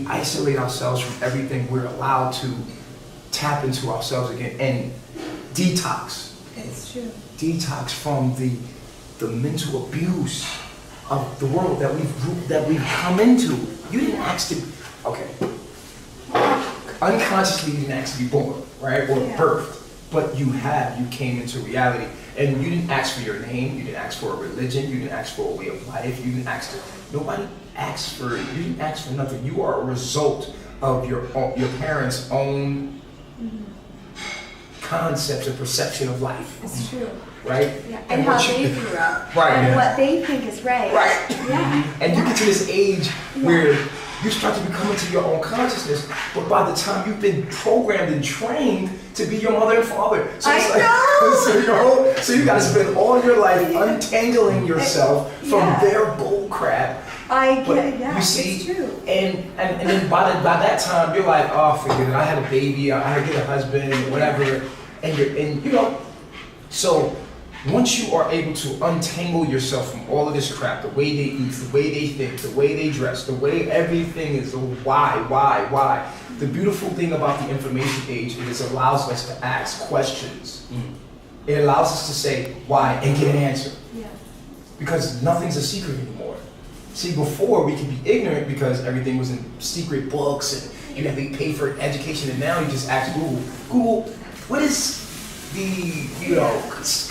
isolate ourselves from everything, we're allowed to tap into ourselves again and detox. It's true. Detox from the mental abuse of the world that we've come into. You didn't ask to, okay. Unconsciously you didn't ask to be born, right? Or birthed. But you came into reality. And you didn't ask for your name, you didn't ask for a religion, you didn't ask for a way of life, you didn't ask to, nobody asked for it, you didn't ask for nothing. You are a result of your parents' own concepts and perception of life. It's true. Right? Yeah. And how they grew up. Right. And what they think is right. Right. Yeah. And you get to this age where you start to become into your own consciousness, but by the time you've been programmed and trained to be your mother and father. So it's so you gotta spend all your life untangling yourself from their bull crap. You see, it's true. And then by that time you're like, oh, forget it. I had a baby, I had to get a husband, whatever, and you know. So once you are able to untangle yourself from all of this crap, the way they eat, the way they think, the way they dress, the way everything is, why? The beautiful thing about the information age is it allows us to ask questions. It allows us to say why and get an answer. Yeah. Because nothing's a secret anymore. See, before we could be ignorant because everything was in secret books and you had to pay for education, and now you just ask Google, what is the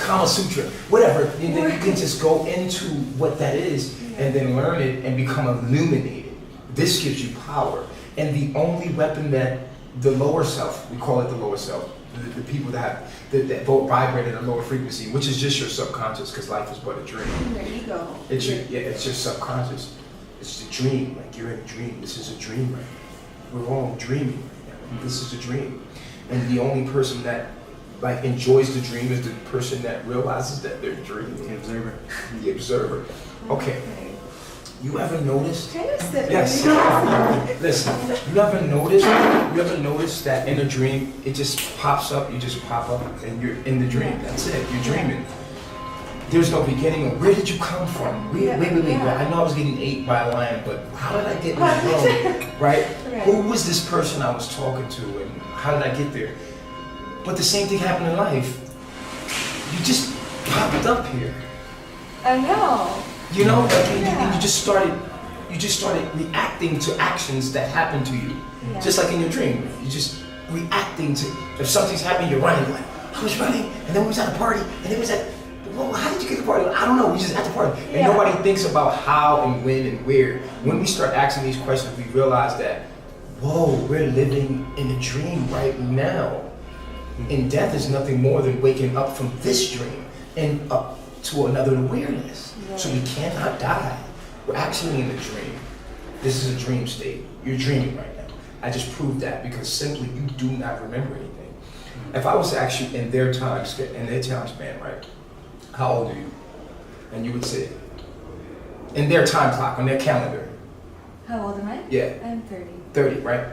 Kama Sutra, whatever, and then you can just go into what that is and then learn it and become illuminated. This gives you power. And the only weapon that the lower self, we call it the lower self, the people that vibrate at a lower frequency, which is just your subconscious, because life is but a dream. Your ego. It's your subconscious. It's the dream, like you're in a dream. This is a dream right now. We're all dreaming right now. This is a dream. And the only person that enjoys the dream is the person that realizes that they're dreaming. The observer. The observer. Okay. You ever noticed? Yes. Listen, you ever noticed that in a dream it just pops up, you just pop up and you're in the dream. That's it. You're dreaming. There's no beginning of where did you come from? Wait. I know I was getting ate by a lion, but how did I get in this room? Right? Who was this person I was talking to and how did I get there? But the same thing happened in life. You just popped up here. I know. You know, and you just started reacting to actions that happened to you. Yeah. Just like in your dream. You're just reacting to, if something's happening, you're running. Like, I was running, and then we was at a party, and then we was at, well, how did you get to the party? I don't know, we just at the party. And nobody thinks about how and when and where. When we start asking these questions, we realize that, whoa, we're living in a dream right now. And death is nothing more than waking up from this dream and up to another awareness. Right. So we cannot die. We're actually in a dream. This is a dream state. You're dreaming right now. I just proved that because simply you do not remember anything. If I was to ask you in their time span, right? How old are you? And you would say, in their time clock, on their calendar. How old am I? Yeah. I'm 30. 30, right?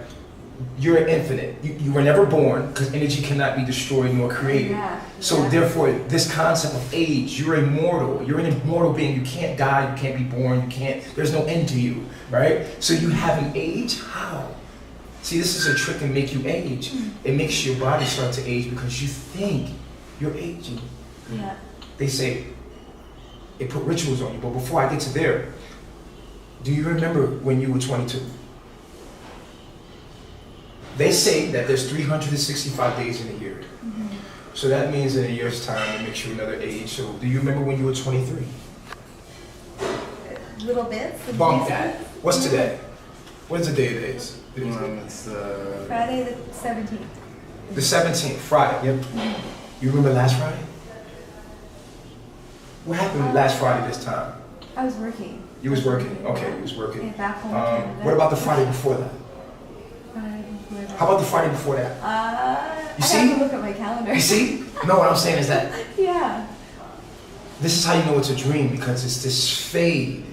You're infinite. You were never born because energy cannot be destroyed nor created. So therefore, this concept of age, you're immortal. You're an immortal being. You can't die. You can't be born. There's no end to you, right? So you have an age. How? See, this is a trick to make you age. It makes your body start to age because you think you're aging. Yeah. They say they put rituals on you, but before I get to there, do you remember when you were 22? They say that there's 365 days in a year. So that means in a year's time it makes you another age. So do you remember when you were 23? Little bits. Bump that. What's today? When's the day it is? It's Friday the 17th. The 17th, Friday. Yep. You remember last Friday? What happened last Friday this time? I was working. You was working? Okay, you was working. Yeah, back home in Canada. What about the Friday before that? How about the Friday before that? You see? I have to look at my calendar. You see? No, what I'm saying is that this is how you know it's a dream, because it's this fade.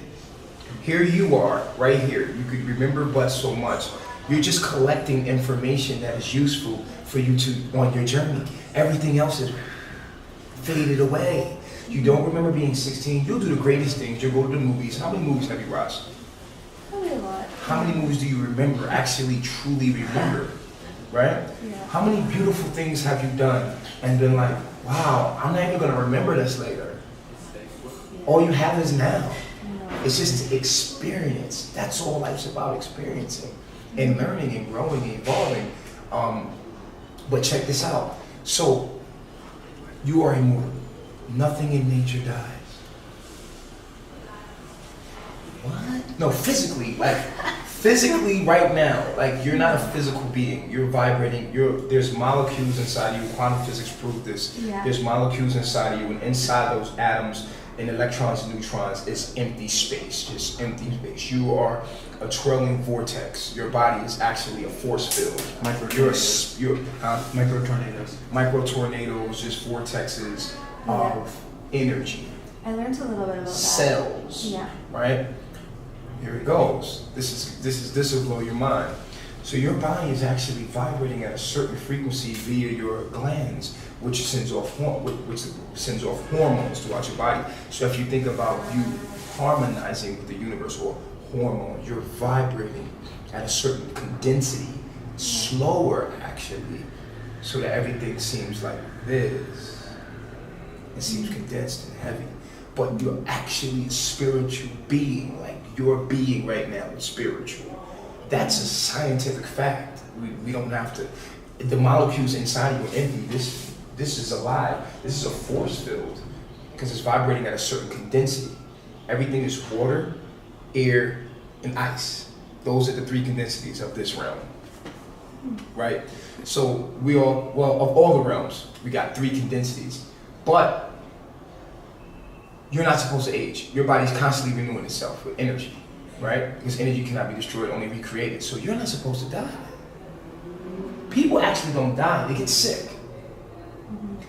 Here you are, right here. You could remember but so much. You're just collecting information that is useful for you on your journey. Everything else is faded away. You don't remember being 16. You'll do the greatest things. You'll go to the movies. How many movies have you watched? Probably a lot. How many movies do you remember, actually truly remember, right? Yeah. How many beautiful things have you done and been like, wow, I'm not even gonna remember this later. All you have is now. It's just experience. That's all life's about, experiencing and learning and growing and evolving. But check this out. So, you are immortal. Nothing in nature dies. What? No, physically, physically right now, you're not a physical being. You're vibrating. There's molecules inside you. Quantum physics proved this. Yeah. There's molecules inside of you, and inside those atoms and electrons and neutrons is empty space, just empty space. You are a twirling vortex. Your body is actually a force field. Micro tornadoes. Micro tornadoes, just vortexes of energy. I learned a little bit about that. Cells. Yeah. Right? Here it goes. This will blow your mind. So your body is actually vibrating at a certain frequency via your glands, which sends off hormones throughout your body. So if you think about you harmonizing with the universe or hormones, you're vibrating at a certain density, slower actually, so that everything seems like this. It seems condensed and heavy. But you're actually a spiritual being, like your being right now is spiritual. That's a scientific fact. We don't have to. The molecules inside you are empty. This is alive. This is a force field because it's vibrating at a certain density. Everything is water, air, and ice. Those are the three densities of this realm, right? So of all the realms, we got three densities, but you're not supposed to age. Your body's constantly renewing itself with energy, right? Because energy cannot be destroyed, only recreated. So you're not supposed to die. People actually don't die, they get sick.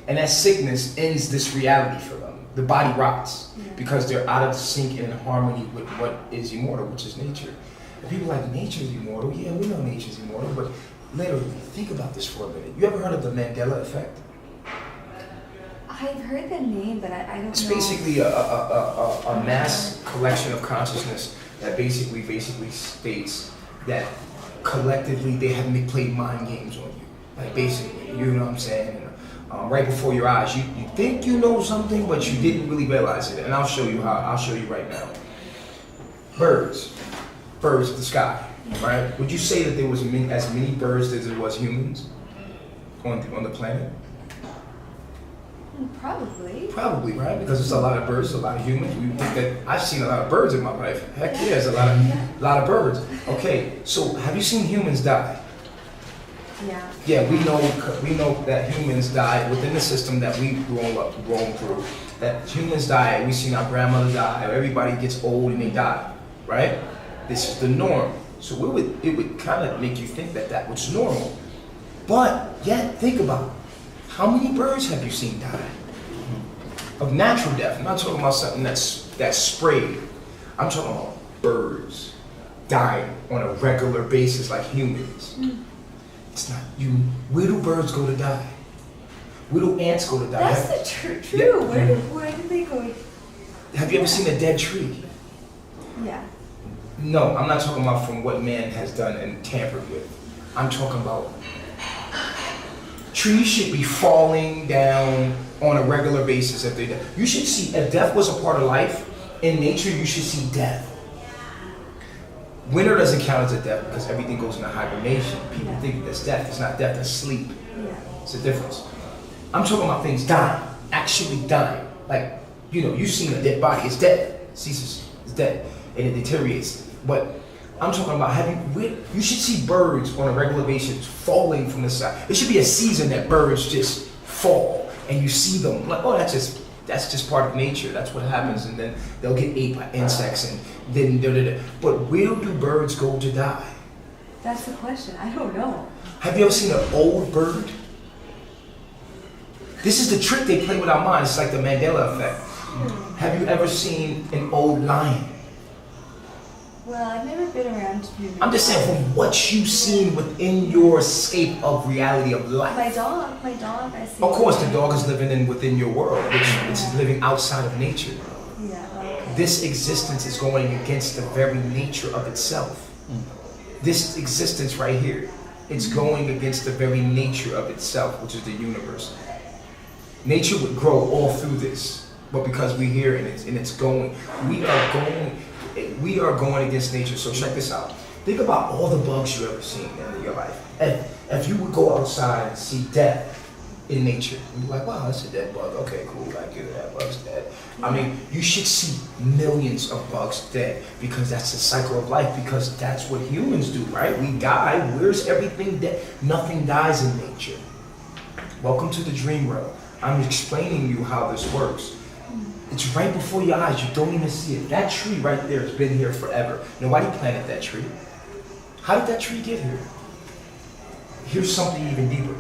And that sickness ends this reality for them. The body rots because they're out of sync and in harmony with what is immortal, which is nature. And people are like, nature's immortal. Yeah, we know nature's immortal, but literally, think about this for a minute. You ever heard of the Mandela effect? I've heard the name, but I don't know. It's basically a mass collection of consciousness that basically states that collectively they have played mind games on you. Like basically, you know what I'm saying? And, right before your eyes, you think you know something, but you didn't really realize it. And I'll show you how. I'll show you right now. Birds of the sky, right? Would you say that there was as many birds as there was humans on the planet? Probably. Probably, right? Because there's a lot of birds, a lot of humans. We think that I've seen a lot of birds in my life. Heck yeah, there's a lot of birds. Okay, so have you seen humans die? Yeah. Yeah, we know that humans die within the system that we've grown through. That humans die, we've seen our grandmother die, everybody gets old and they die, right? This is the norm. So it would kind of make you think that was normal. But yet, think about it. How many birds have you seen die? Of natural death. I'm not talking about something that's sprayed. I'm talking about birds dying on a regular basis like humans. It's not you. Where do birds go to die? Where do ants go to die? That's true. Yeah. Where did they go? Have you ever seen a dead tree? Yeah. No, I'm not talking about from what man has done and tampered with. I'm talking about trees should be falling down on a regular basis if they die. You should see, if death was a part of life, in nature you should see death. Winter doesn't count as a death because everything goes into hibernation. People think that's death. It's not death, that's sleep. Yeah. It's a difference. I'm talking about things dying, actually dying. Like, you've seen a dead body, it's dead. Ceases, it's dead, and it deteriorates. But I'm talking about you should see birds on a regular basis falling from the sky. It should be a season that birds just fall and you see them like, oh, that's just part of nature. That's what happens, and then they'll get ate by insects and then But where do birds go to die? That's the question. I don't know. Have you ever seen an old bird? This is the trick they play with our minds. It's like the Mandela effect. Have you ever seen an old lion? Well, I've never been around to do. I'm just saying, from what you've seen within your scape of reality of life. My dog, I see. Of course, the dog is living within your world, which is living outside of nature. Yeah. Okay. This existence is going against the very nature of itself. This existence right here, it's going against the very nature of itself, which is the universe. Nature would grow all through this, but because we're here and it's going, we are going against nature. So check this out. Think about all the bugs you ever seen in your life. If you would go outside and see death in nature, you'd be like, wow, that's a dead bug. Okay, cool, I get it, that bug's dead. I mean, you should see millions of bugs dead because that's the cycle of life, because that's what humans do, right? We die, where's everything dead? Nothing dies in nature. Welcome to the dream realm. I'm explaining you how this works. It's right before your eyes, you don't even see it. That tree right there has been here forever. Nobody planted that tree. How did that tree get here? Here's something even deeper.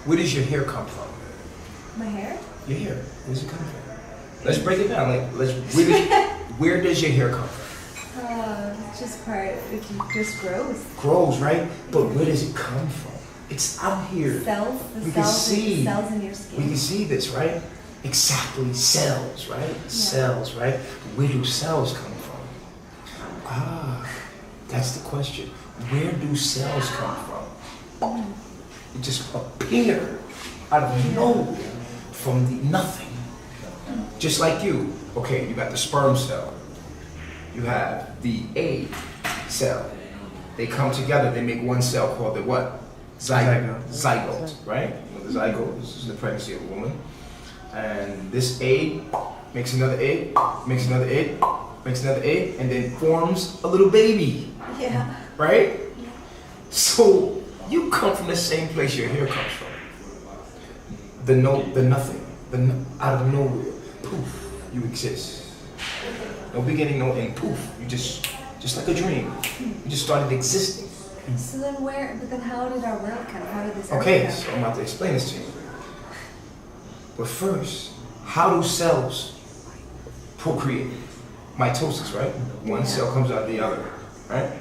Where does your hair come from? My hair? Your hair. Where's it come from? Let's break it down. Where does your hair come from? It's just it just grows. Grows, right? But where does it come from? It's out here. Cells? We can see. The cells in your skin. We can see this, right? Exactly, cells, right? Yeah. Cells, right? Where do cells come from? That's the question. Where do cells come from? It just appear out of nowhere from the nothing. Just like you. Okay, you got the sperm cell. You have the egg cell. They come together, they make one cell called the what? Zygote. Zygote, right? The zygote, this is the pregnancy of a woman. And this egg makes another egg, makes another egg, makes another egg, and then forms a little baby. Yeah. Right? So you come from the same place your hair comes from. The nothing, out of nowhere, poof, you exist. No beginning, no end, poof, you just like a dream. You just started existing. So then how did our world come? How did this Okay, come? so I'm about to explain this to you. But first, how do cells procreate? Mitosis, right? One cell comes out of the other, right?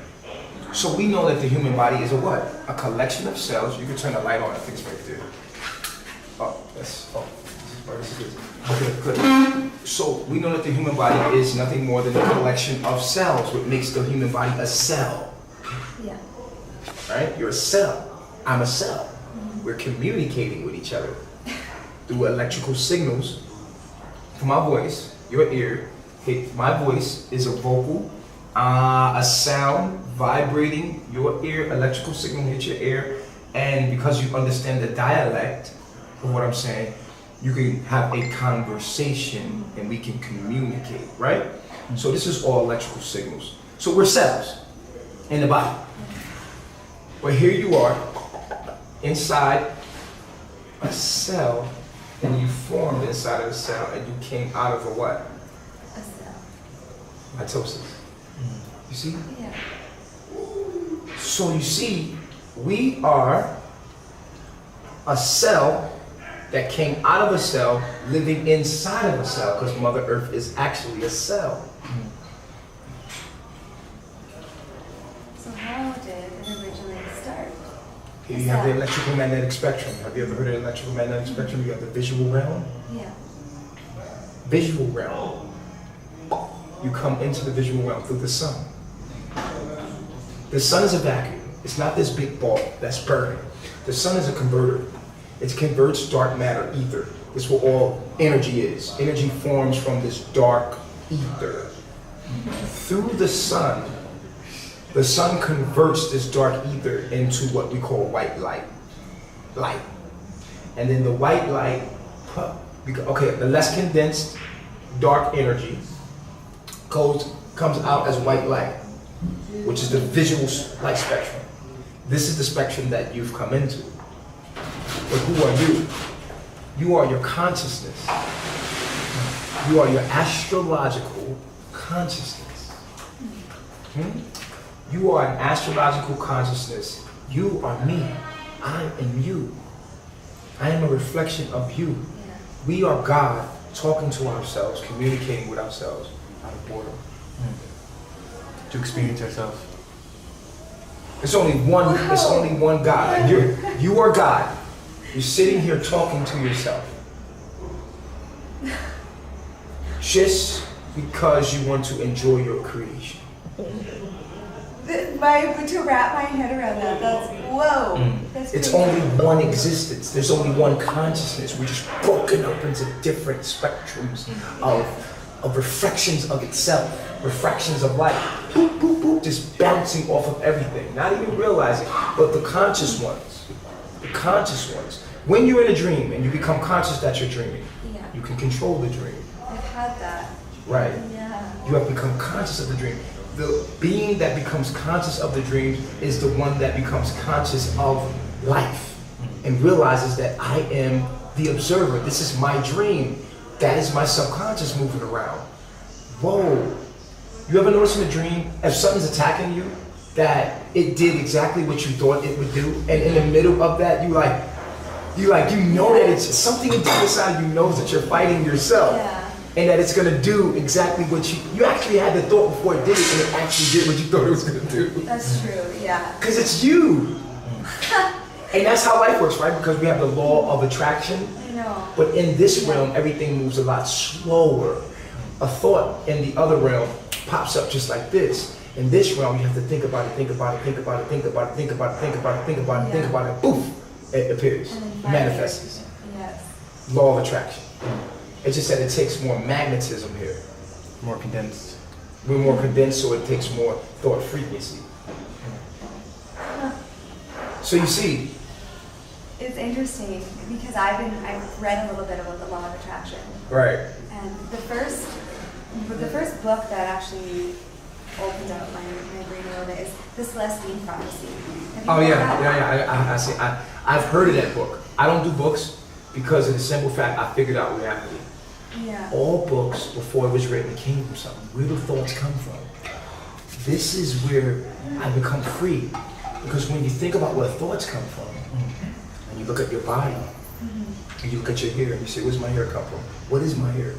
So we know that the human body is a what? A collection of cells. You can turn the light on, I think it's right there. This is okay, good. So we know that the human body is nothing more than a collection of cells, what makes the human body a cell. Yeah. Right? You're a cell. I'm a cell. We're communicating with each other through electrical signals from my voice, your ear. My voice is a vocal, a sound vibrating your ear, electrical signal hits your ear, and because you understand the dialect of what I'm saying, you can have a conversation and we can communicate, right? So this is all electrical signals. So we're cells in the body. But here you are inside a cell, and you formed inside of a cell, and you came out of a what? A cell. Mitosis. You see? Yeah. So you see, we are a cell that came out of a cell, living inside of a cell, because Mother Earth is actually a cell. So how did it originally start? Here you have the electrical magnetic spectrum. Have you ever heard of the electrical magnetic spectrum? You have the visual realm. Yeah. Visual realm. You come into the visual realm through the sun. The sun is a vacuum. It's not this big ball that's burning. The sun is a converter. It converts dark matter, ether. This is what all energy is. Energy forms from this dark ether. Through the sun converts this dark ether into what we call white light. Light. And then the white light, okay, the less condensed dark energy comes out as white light, which is the visual light spectrum. This is the spectrum that you've come into. But who are you? You are your consciousness. You are your astrological consciousness. You are an astrological consciousness. You are me. I am you. I am a reflection of you. Yeah. We are God talking to ourselves, communicating with ourselves out of boredom. To experience ourselves. It's only one. It's only one God. You are God. You're sitting here talking to yourself. Just because you want to enjoy your creation. to wrap my head around that, that's, whoa. That's It's crazy. only one existence. There's only one consciousness. We're just broken up into different spectrums of reflections of itself, refractions of light. Boop, boop, boop, just bouncing off of everything. Not even realizing, but the conscious ones. The conscious ones. When you're in a dream and you become conscious that you're dreaming, Yeah. you can control the dream. I've had that. Right. Yeah. You have become conscious of the dream. The being that becomes conscious of the dream is the one that becomes conscious of life and realizes that I am the observer. This is my dream. That is my subconscious moving around. Whoa. You ever notice in a dream, if something's attacking you, that it did exactly what you thought it would do, and in the middle of that, you know that it's something inside of you knows that you're fighting yourself. Yeah. And that it's gonna do exactly what you actually had the thought before it did it, and it actually did what you thought it was gonna do. That's true, yeah. Because it's you. And that's how life works, right? Because we have the law of attraction. I know. But in this realm, everything moves a lot slower. A thought in the other realm pops up just like this. In this realm, you have to think about it, think about it, think about it, think about it, think about it, think about it, think about it, think about it, poof, it appears, And then finally- manifests. Yes. Law of attraction. It's just that it takes more magnetism here. More condensed. We're more condensed, so it takes more thought frequency. So you see, It's interesting because I've read a little bit about the law of attraction. right, And the first book that actually opened up my brain a little bit is The Celestine Prophecy. Have you oh read yeah, that? I see. I've heard of that book. I don't do books because of the simple fact I figured out reality. Yeah. All books before it was written came from something. Where do thoughts come from? This is where I become free, because when you think about where thoughts come from, and you look at your body, and you look at your hair, and you say, "Where's my hair come from? What is my hair?"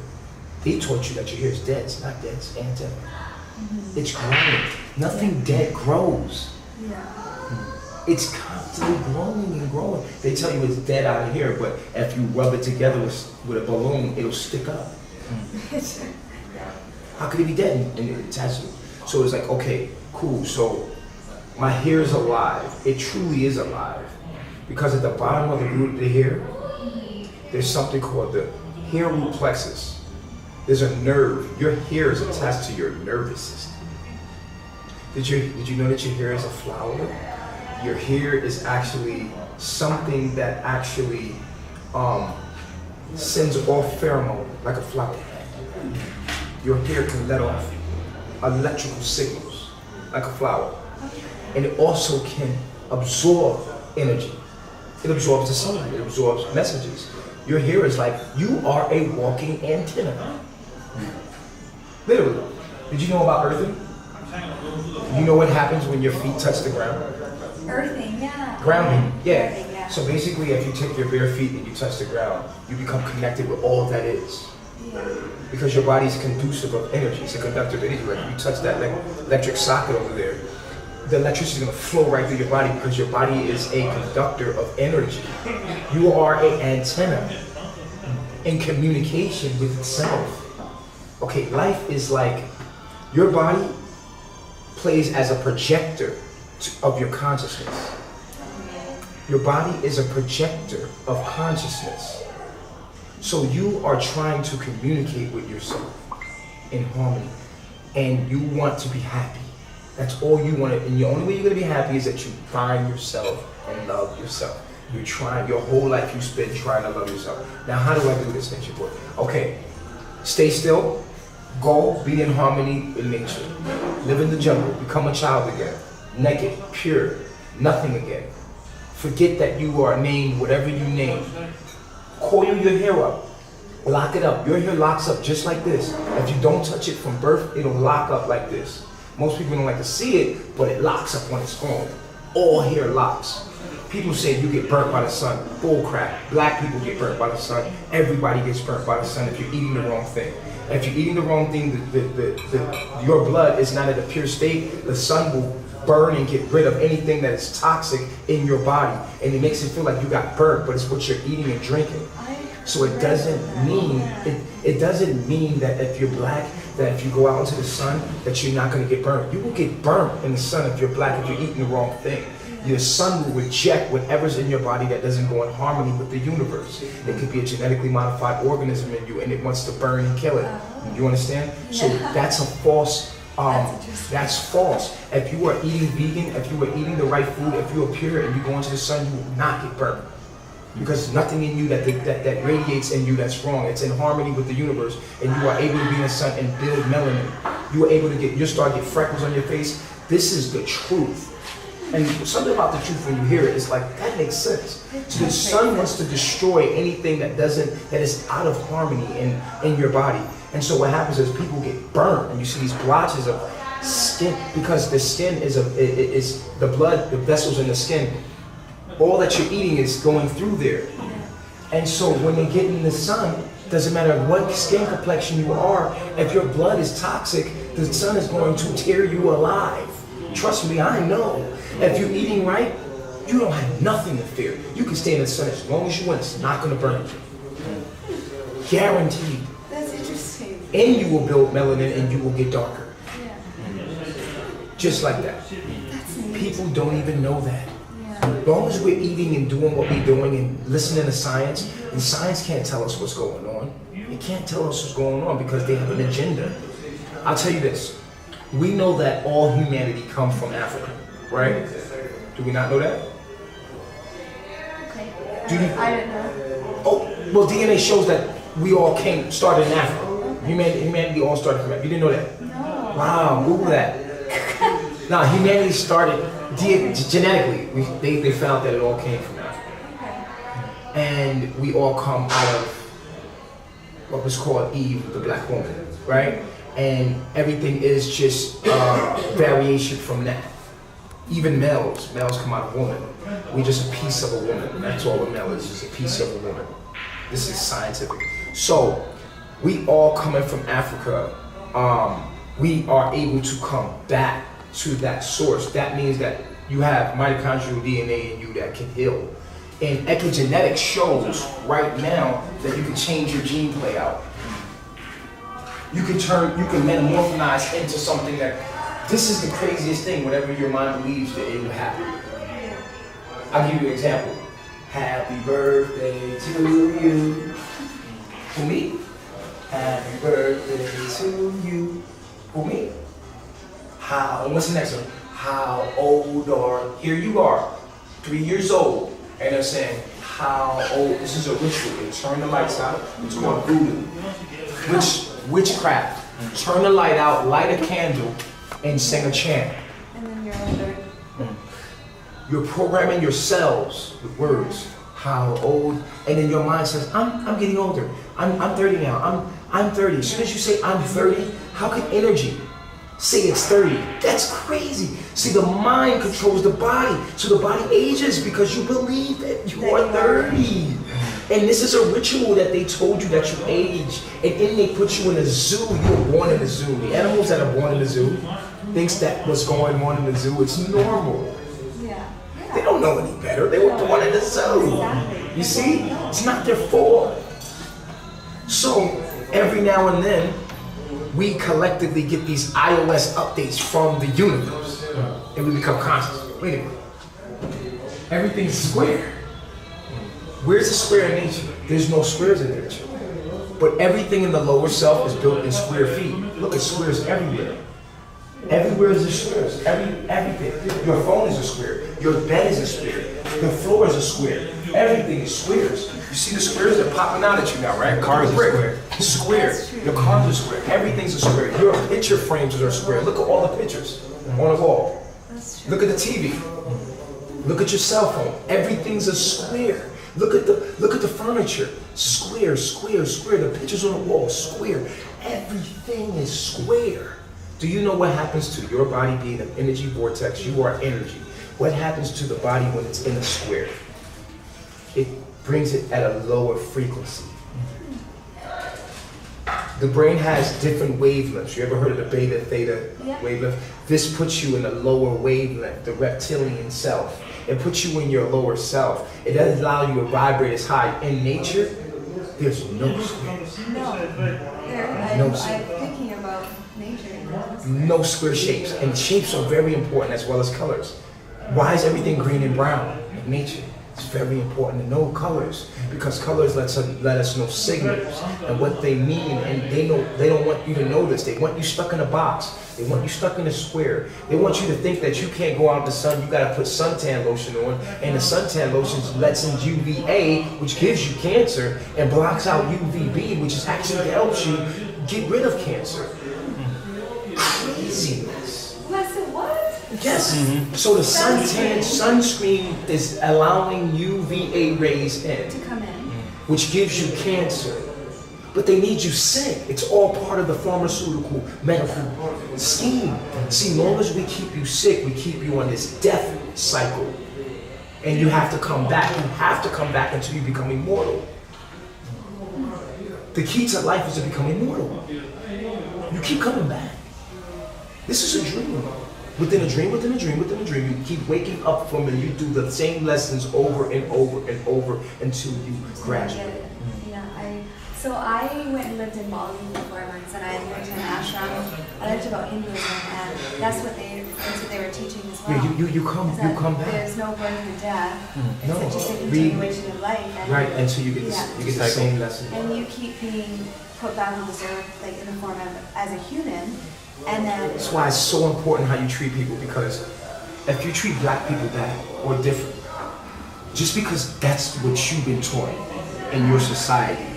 They taught you that your hair is dead. It's not dead. It's antenna. It's growing. Nothing dead grows. Yeah. It's constantly growing and growing. They tell you it's dead out of here, but if you rub it together with a balloon, it'll stick up. How could it be dead and attached to it? So it's like, okay, cool. So my hair is alive. It truly is alive. Because at the bottom of the root of the hair, there's something called the hair root plexus. There's a nerve. Your hair is attached to your nervous system. Did you know that your hair is a flower? Your hair is actually something that actually sends off pheromone like a flower. Your hair can let off electrical signals like a flower. And it also can absorb energy. It absorbs the sunlight, it absorbs messages. Your hair is like, you are a walking antenna. Literally. Did you know about earthing? You know what happens when your feet touch the ground? Earthing, yeah. Grounding, yeah. Grounding, yeah. So basically, if you take your bare feet and you touch the ground, you become connected with all that is. Yeah. Because your body is conducive of energy. It's a conductor of energy. Like if you touch that electric socket over there, the electricity is going to flow right through your body because your body is a conductor of energy. You are an antenna in communication with itself. Okay, life is like your body plays as a projector of your consciousness. Your body is a projector of consciousness. So you are trying to communicate with yourself in harmony, and you want to be happy. That's all you want to, and the only way you're going to be happy is that you find yourself and love yourself. You're trying, your whole life you spend trying to love yourself. Now, how do I do this, Nature Boy? Okay, stay still, go be in harmony with nature. Live in the jungle, become a child again. Naked, pure, nothing again. Forget that you are named whatever you name. Coil your hair up, lock it up. Your hair locks up just like this. If you don't touch it from birth, it'll lock up like this. Most people don't like to see it, but it locks up on its own. All hair locks. People say you get burnt by the sun. Bull crap. Black people get burnt by the sun. Everybody gets burnt by the sun if you're eating the wrong thing. If you're eating the wrong thing, your blood is not at a pure state. The sun will burn and get rid of anything that is toxic in your body. And it makes it feel like you got burnt, but it's what you're eating and drinking. So it doesn't mean it doesn't mean that if you're black, that if you go out into the sun, that you're not going to get burnt. You will get burnt in the sun if you're black, if you're eating the wrong thing. Your sun will reject whatever's in your body that doesn't go in harmony with the universe. It could be a genetically modified organism in you, and it wants to burn and kill it. You understand? So that's a false. That's false. If you are eating vegan, if you are eating the right food, if you are pure and you go into the sun, you will not get burnt. Because there's nothing in you that radiates in you that's wrong. It's in harmony with the universe, and you are able to be in the sun and build melanin. You are able to you start to get freckles on your face. This is the truth. And something about the truth when you hear it is like, that makes sense. So the sun wants to destroy anything that is out of harmony in your body. And so what happens is people get burnt, and you see these blotches of skin, because the skin is the blood, the vessels in the skin. All that you're eating is going through there. And so when they get in the sun, doesn't matter what skin complexion you are, if your blood is toxic, the sun is going to tear you alive. Trust me, I know. If you're eating right, you don't have nothing to fear. You can stay in the sun as long as you want. It's not going to burn you. Guaranteed. That's interesting. And you will build melanin and you will get darker. Yeah. Just like that. That's amazing. People don't even know that. Yeah. As long as we're eating and doing what we're doing and listening to science, and science can't tell us what's going on. It can't tell us what's going on because they have an agenda. I'll tell you this. We know that all humanity comes from Africa, right? Do we not know that? Okay. Do you- I don't know. Oh, well, DNA shows that we all started in Africa. Humanity all started from Africa. You didn't know that? No. Wow, Google that. Now, humanity started genetically. They found that it all came from Africa. Okay. And we all come out of what was called Eve, the black woman, right? And everything is just variation from that. Even males come out of woman. We're just a piece of a woman. That's all a male is, just a piece of a woman. This is scientific. So, we all coming from Africa, we are able to come back to that source. That means that you have mitochondrial DNA in you that can heal. And epigenetics shows right now that you can change your gene play out. You can metamorphosize into something that, this is the craziest thing, whatever your mind believes that it will happen. I'll give you an example. Happy birthday to you. For me? Happy birthday to you. For me? What's the next one? How old here you are, 3 years old, and they're saying, how old, this is a ritual. They turn the lights out, it's called voodoo. Witchcraft. Turn the light out, light a candle, and sing a chant. And then you're older. You're programming your cells with words. How old? And then your mind says, I'm getting older. I'm 30 now. I'm 30. As soon as you say I'm 30, how can energy say it's 30? That's crazy. See, the mind controls the body. So the body ages because you believe that you are 30. And this is a ritual that they told you that you age. And then they put you in a zoo. You were born in a zoo. The animals that are born in the zoo thinks that what's going on in the zoo, it's normal. Yeah. They don't know any better. They were born in the zoo. Exactly. You see? It's not their fault. So every now and then, we collectively get these iOS updates from the universe. And we become conscious. Wait a minute. Everything's square. Where's the square in nature? There's no squares in nature. But everything in the lower self is built in square feet. Look at squares everywhere. Everywhere is a squares. Everything. Your phone is a square. Your bed is a square. The floor is a square. Everything is squares. You see the squares that are popping out at you now, right? Car is a square. Square. Your car's a square. Everything's a square. Your picture frames are a square. Look at all the pictures on the wall. That's true. Look at the TV. Look at your cell phone. Everything's a square. Look at the furniture. Square, square, square. The pictures on the wall, square. Everything is square. Do you know what happens to your body being an energy vortex? You are energy. What happens to the body when it's in a square? It brings it at a lower frequency. The brain has different wavelengths. You ever heard of the beta, theta wavelength? This puts you in a lower wavelength, the reptilian self. It puts you in your lower self. It doesn't allow you to vibrate as high. In nature, There's no squares. No. No. I'm thinking about nature. No square shapes. And shapes are very important as well as colors. Why is everything green and brown in nature? It's very important to know colors because colors let us know signals and what they mean, and they don't want you to know this. They want you stuck in a box. They want you stuck in a square. They want you to think that you can't go out in the sun. You gotta put suntan lotion on, and the suntan lotion lets in UVA, which gives you cancer, and blocks out UVB, which is actually helps you get rid of cancer. Craziness. What? Yes. So the sunscreen is allowing UVA rays in, To come in. which gives you cancer. But they need you sick. It's all part of the pharmaceutical medical scheme. See, long as we keep you sick, we keep you on this death cycle. And you have to come back. You have to come back until you become immortal. The key to life is to become immortal. You keep coming back. This is a dream. Within a dream, within a dream, within a dream, you keep waking up from it. You do the same lessons over and over and over until you graduate. So I went and lived in Bali for 4 months, and I went to an ashram. I learned about Hinduism, and that's what they were teaching as well. Yeah, you come back. There's no birth and death. No. It's just a continuation of life. And Right, and so you get the same lesson. And you keep being put back on this earth, like in the form of as a human, and then. That's why it's so important how you treat people, because if you treat black people bad or different, just because that's what you've been taught in your society,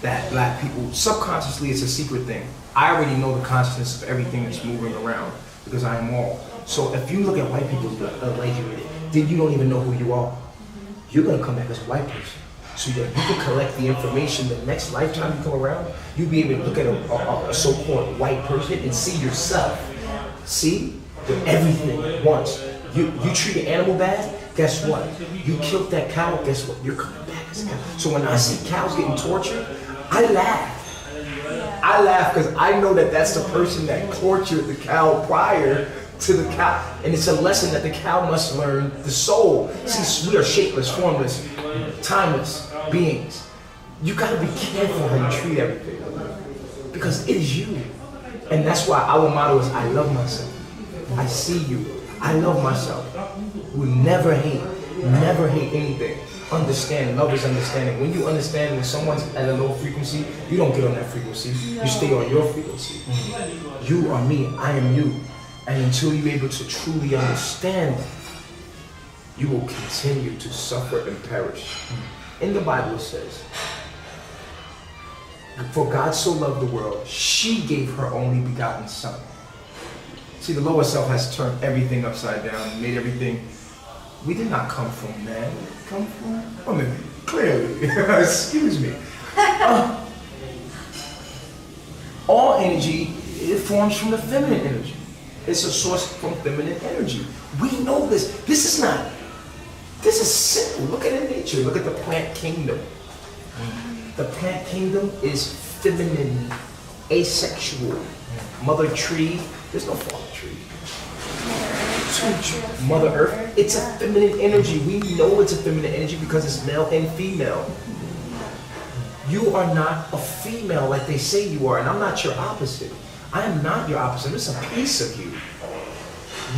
that black people, subconsciously it's a secret thing. I already know the consciousness of everything that's moving around because I am all. So if you look at white people like you, then you don't even know who you are. You're gonna come back as a white person. So that you can collect the information the next lifetime you come around, you'll be able to look at a so-called white person and see yourself. See? With everything at once. You treat an animal bad, guess what? You killed that cow, guess what? You're coming back as a cow. So when I see cows getting tortured, I laugh. I laugh because I know that that's the person that tortured the cow prior to the cow. And it's a lesson that the cow must learn, the soul. See, we are shapeless, formless, timeless beings. You gotta be careful how you treat everything. Because it is you. And that's why our motto is, I love myself. I see you. I love myself. We never hate anything. Understand, love is understanding. When you understand when someone's at a low frequency, you don't get on that frequency. You stay on your frequency. You are me, I am you. And until you're able to truly understand that, you will continue to suffer and perish. In the Bible it says, for God so loved the world, she gave her only begotten son. See, the lower self has turned everything upside down, made everything. We did not come from man. We come from women. Clearly. Excuse me. All energy, it forms from the feminine energy. It's a source from feminine energy. We know this. This is simple. Look at it in nature. Look at the plant kingdom. The plant kingdom is feminine, asexual. Mother tree, there's no father tree. Mother Earth, it's a feminine energy. We know it's a feminine energy because it's male and female. You are not a female like they say you are, and I'm not your opposite. I am not your opposite. I'm just a piece of you.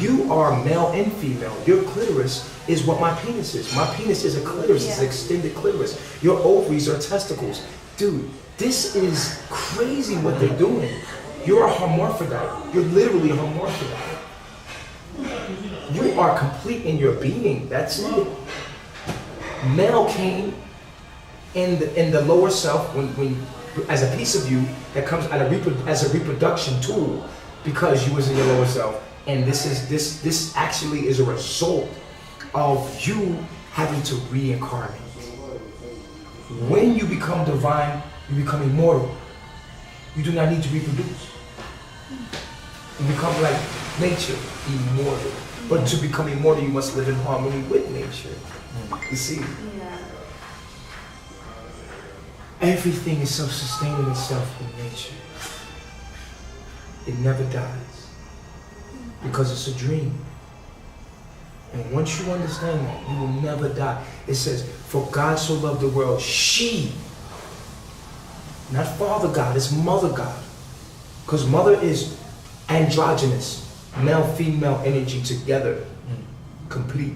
You are male and female. Your clitoris is what my penis is. My penis is a clitoris. It's an extended clitoris. Your ovaries are testicles. Dude, this is crazy what they're doing. You're a hermaphrodite. You're literally a hermaphrodite. You are complete in your being. That's it. Male came in the lower self when as a piece of you that comes as a reproduction tool because you was in your lower self. And this actually is a result of you having to reincarnate. When you become divine, you become immortal. You do not need to reproduce. You become like nature, immortal. But to become immortal, you must live in harmony with nature. You see? Yeah. Everything is self-sustaining itself in nature. It never dies. Because it's a dream. And once you understand that, you will never die. It says, for God so loved the world, she Not Father God, it's Mother God. Because mother is androgynous, male, female energy together, complete.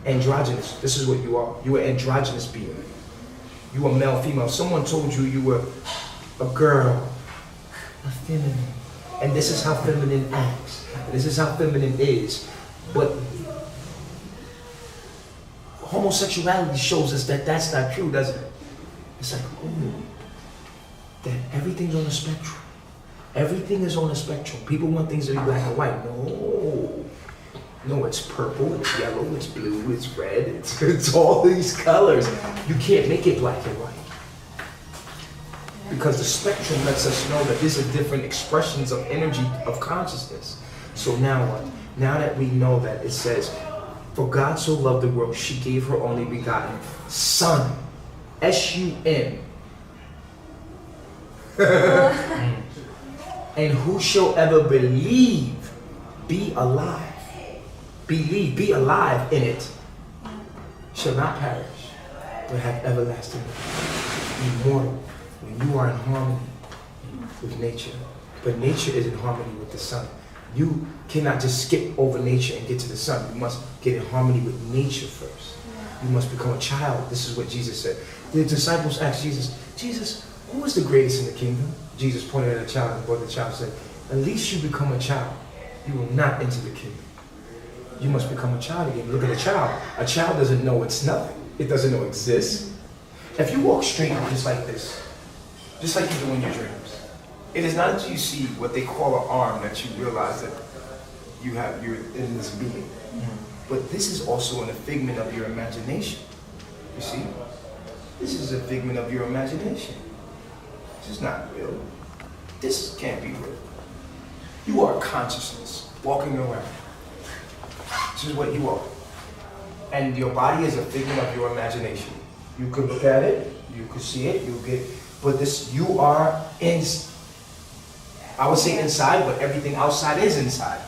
Androgynous, this is what you are. You are androgynous being. You are male, female. Someone told you you were a girl, a feminine. And this is how feminine acts. This is how feminine is. But homosexuality shows us that that's not true, doesn't it? It's like, oh, that everything's on a spectrum. Everything is on a spectrum. People want things to be black and white. No, it's purple, it's yellow, it's blue, it's red, it's all these colors. You can't make it black and white. Because the spectrum lets us know that these are different expressions of energy, of consciousness. So now what? Now that we know that it says, for God so loved the world, she gave her only begotten Son. S-U-N. And whosoever believe, be alive. Believe, be alive in it, shall not perish, but have everlasting life. Immortal. When you are in harmony with nature. But nature is in harmony with the sun. You cannot just skip over nature and get to the sun. You must get in harmony with nature first. You must become a child. This is what Jesus said. The disciples asked Jesus, who is the greatest in the kingdom? Jesus pointed at a child and brought the child and said, at least you become a child. You will not enter the kingdom. You must become a child again. Look at a child. A child doesn't know it's nothing. It doesn't know it exists. If you walk straight just like this, just like you do in your dreams, it is not until you see what they call an arm that you realize that you're in this being. But this is also a figment of your imagination. You see? This is a figment of your imagination. This is not real. This can't be real. You are a consciousness walking around. This is what you are. And your body is a figment of your imagination. You could look at it, you could see it, but this, you are I would say inside, but everything outside is inside.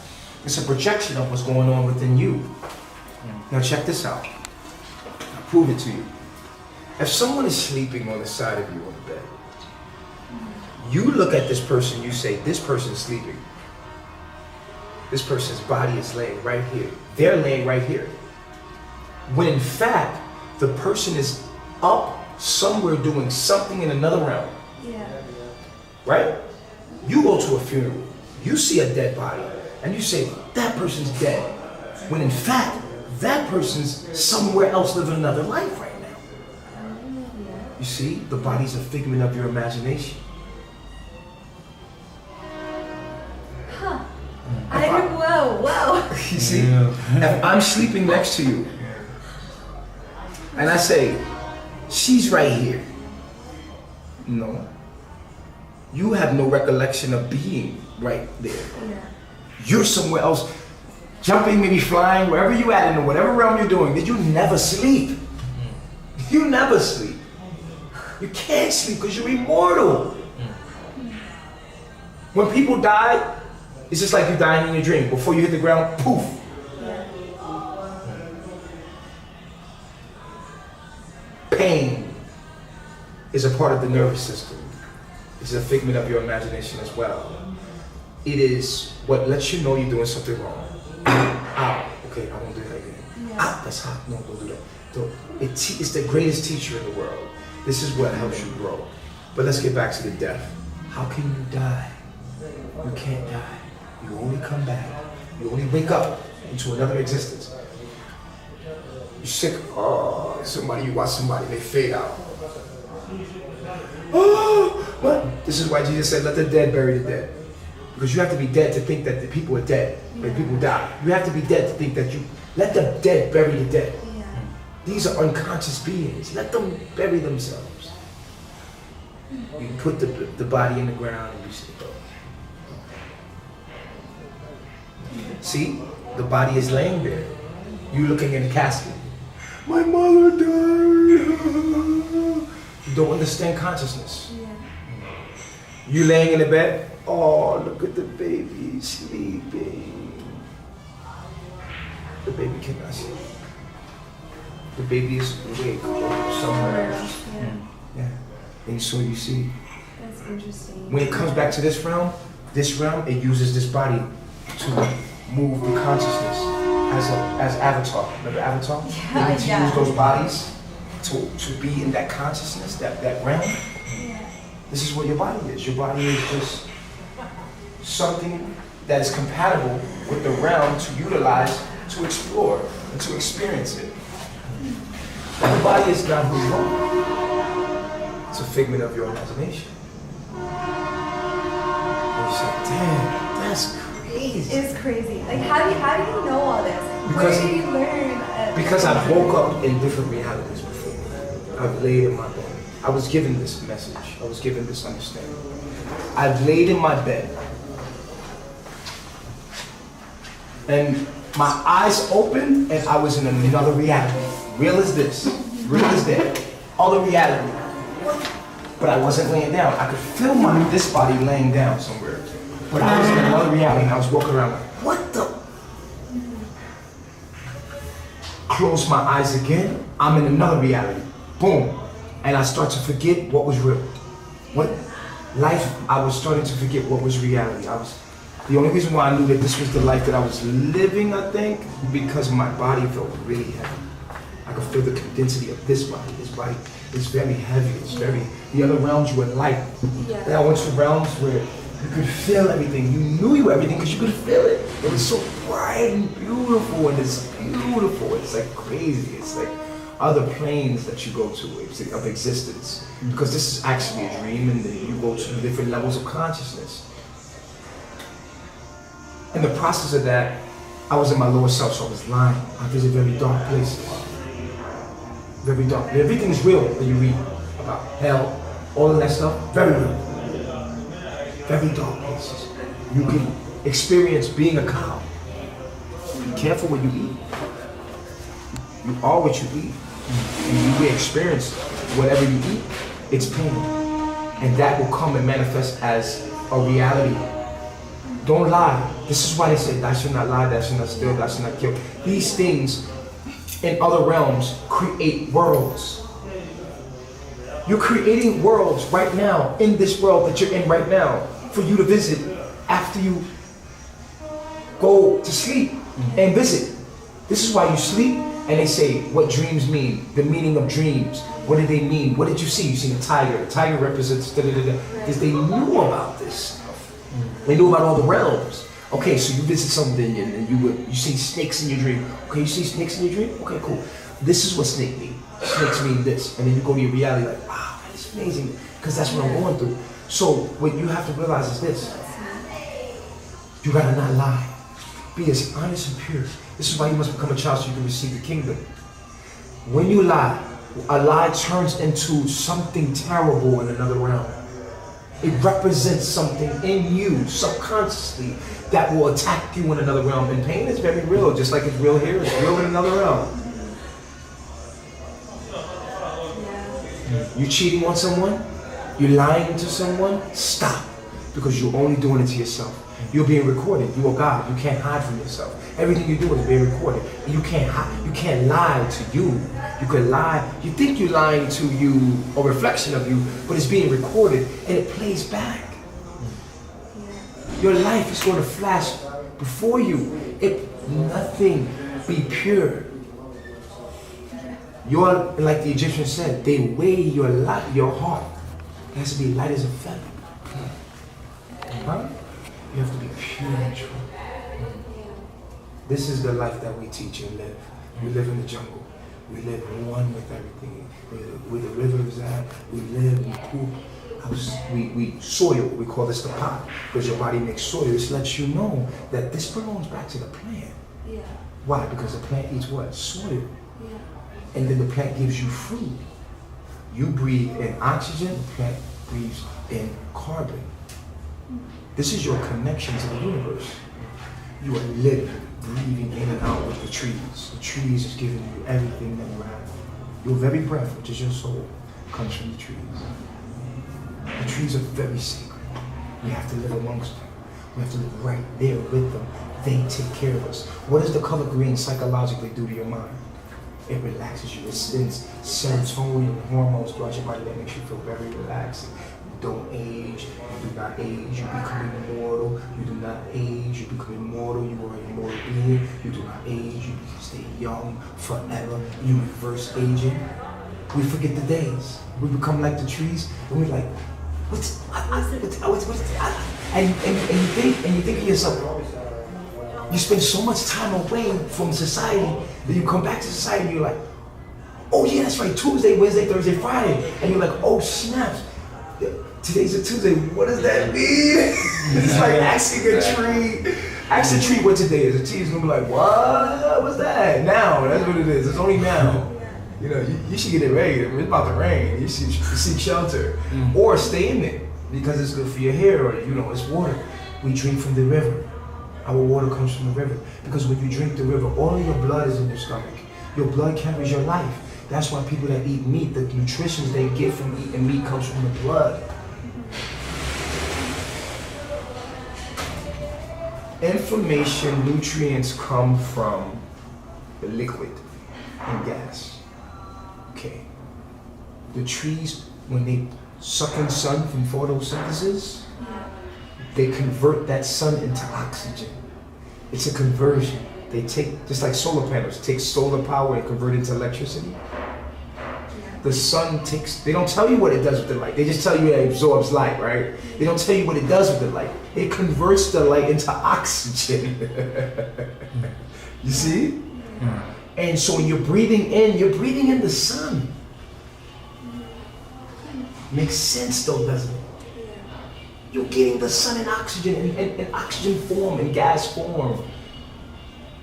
It's a projection of what's going on within you. Now check this out. I'll prove it to you. If someone is sleeping on the side of you on the bed, you look at this person, you say, this person's sleeping. This person's body is laying right here. They're laying right here. When in fact, the person is up somewhere doing something in another realm. Yeah. Right? You go to a funeral, you see a dead body, and you say, that person's dead. When in fact, that person's somewhere else living another life right now. You see, the body's a figment of your imagination. Huh. Whoa. You see, if I'm sleeping next to you, and I say, she's right here. No. You have no recollection of being right there. Yeah. You're somewhere else, jumping, maybe flying, wherever you at in whatever realm you're doing. Did you never sleep? You never sleep. You can't sleep because you're immortal. When people die, it's just like you dying in your dream. Before you hit the ground, poof. Yeah. Pain is a part of the nervous system. It's a figment of your imagination as well. It is what lets you know you're doing something wrong. Ow. Okay, I won't do that again. Yeah. Ah, that's hot. No, don't do that. It's the greatest teacher in the world. This is what helps you grow. But let's get back to the death. How can you die? You can't die. You only come back. You only wake up into another existence. You're sick. Oh, you watch somebody, they fade out. Oh, what? This is why Jesus said, let the dead bury the dead. Because you have to be dead to think that the people are dead when people die. You have to be dead to think that let the dead bury the dead. Yeah. These are unconscious beings. Let them bury themselves. You put the body in the ground and you say, oh. See, the body is laying there. You looking in a casket. My mother died. You don't understand consciousness. Yeah. You laying in the bed. Oh, look at the baby sleeping. The baby cannot sleep. The baby is awake somewhere else. Yeah. Yeah. And so you see, That's interesting. when it comes back to this realm, it uses this body to move the consciousness as Avatar. Remember Avatar? Yeah, They need to yeah. use those bodies to be in that consciousness, that realm. Yeah. This is what your body is. Your body is just something that is compatible with the realm to utilize, to explore, and to experience it. And the body is not who you are. It's a figment of your imagination. And you say, damn, that's crazy. It's crazy. Like, how do you know all this? Because- Where did you learn? Because I've woke up in different realities before. I've laid in my bed. I was given this message. I was given this understanding. I've laid in my bed. And my eyes opened and I was in another reality. Real as this. Real as that. Other reality. But I wasn't laying down. I could feel this body laying down somewhere. But I was in another reality and I was walking around like, what the? Close my eyes again. I'm in another reality. Boom. And I start to forget what was real. What life, I was starting to forget what was reality. The only reason why I knew that this was the life that I was living, I think, because my body felt really heavy. I could feel the density of this body. This body is very heavy. It's very, the other realms you were light. Yeah. And I went to realms where you could feel everything. You knew you were everything because you could feel it. It was so bright and beautiful, and it's beautiful. It's like crazy. It's like other planes that you go to of existence. Because this is actually a dream, and then you go to different levels of consciousness. In the process of that, I was in my lower self, so I was lying. I visited very dark places. Very dark. Everything's real that you read about hell, all of that stuff, very real. Very dark places. You can experience being a cow. Be careful what you eat. You are what you eat. And you will experience whatever you eat, it's pain. And that will come and manifest as a reality. Don't lie. This is why they say, thou shalt not lie, thou shalt not steal, thou shalt not kill. These things in other realms create worlds. You're creating worlds right now, in this world that you're in right now, for you to visit after you go to sleep and visit. This is why you sleep, and they say what dreams mean, the meaning of dreams. What did they mean? What did you see? You seen a tiger. The tiger represents da-da-da-da. Because they knew about this stuff. They knew about all the realms. Okay, so you visit something and you see snakes in your dream. Okay, you see snakes in your dream? Okay, cool. This is what snake mean. Snakes mean this. And then you go to your reality like, wow, that's amazing. Because that's what I'm going through. So what you have to realize is this. You gotta not lie. Be as honest and pure. This is why you must become a child so you can receive the kingdom. When you lie, a lie turns into something terrible in another realm. It represents something in you subconsciously that will attack you in another realm. And pain is very real, just like it's real here, it's real in another realm. Yeah. You cheating on someone, you lying to someone, stop. Because you're only doing it to yourself. You're being recorded. You are God. You can't hide from yourself. Everything you do is being recorded. You can't hide. You can't lie to you. You could lie. You think you're lying to you, a reflection of you, but it's being recorded and it plays back. Your life is going to flash before you. Nothing. Be pure. You're like the Egyptians said. They weigh your life, your heart. It has to be light as a feather. Huh? You have to be pure and true. This is the life that we teach and live. We live in the jungle. We live one with everything. Where the river is at, we live, we poop. We soil, we call this the pot. Because your body makes soil. This lets you know that this belongs back to the plant. Yeah. Why? Because the plant eats what? Soil. Yeah. And then the plant gives you food. You breathe in oxygen, the plant breathes in carbon. This is your connection to the universe. You are living, breathing in and out with the trees. The trees is giving you everything that you have. Your very breath, which is your soul, comes from the trees. The trees are very sacred. We have to live amongst them. We have to live right there with them. They take care of us. What does the color green psychologically do to your mind? It relaxes you. It sends serotonin and hormones throughout your body that makes you feel very relaxed. You don't age. You do not age. You become immortal. You do not age. You become immortal. You are an immortal being. You do not age. You stay young forever. You reverse aging. We forget the days. We become like the trees, and we're like, and you think of yourself. You spend so much time away from society that you come back to society and you're like, oh yeah, that's right, Tuesday, Wednesday, Thursday, Friday. And you're like, oh snaps, today's a Tuesday, what does that mean? It's like asking a tree. Ask a tree what today is. The tree is gonna be like, what? What's that? Now, that's what it is. It's only now. You know, you should get it ready. It's about to rain. You should seek shelter. Or stay in it because it's good for your hair, or you know, it's water. We drink from the river. Our water comes from the river. Because when you drink the river, all of your blood is in your stomach. Your blood carries your life. That's why people that eat meat, the nutrition they get from eating meat comes from the blood. Information, nutrients come from the liquid and gas. Okay. The trees, when they suck in sun from photosynthesis, they convert that sun into oxygen. It's a conversion. They take, just like solar panels, take solar power and convert it into electricity. The sun takes, they don't tell you what it does with the light. They just tell you it absorbs light, right? They don't tell you what it does with the light. It converts the light into oxygen. You see? And so when you're breathing in the sun. Makes sense though, doesn't it? You're getting the sun and oxygen in oxygen form, in gas form.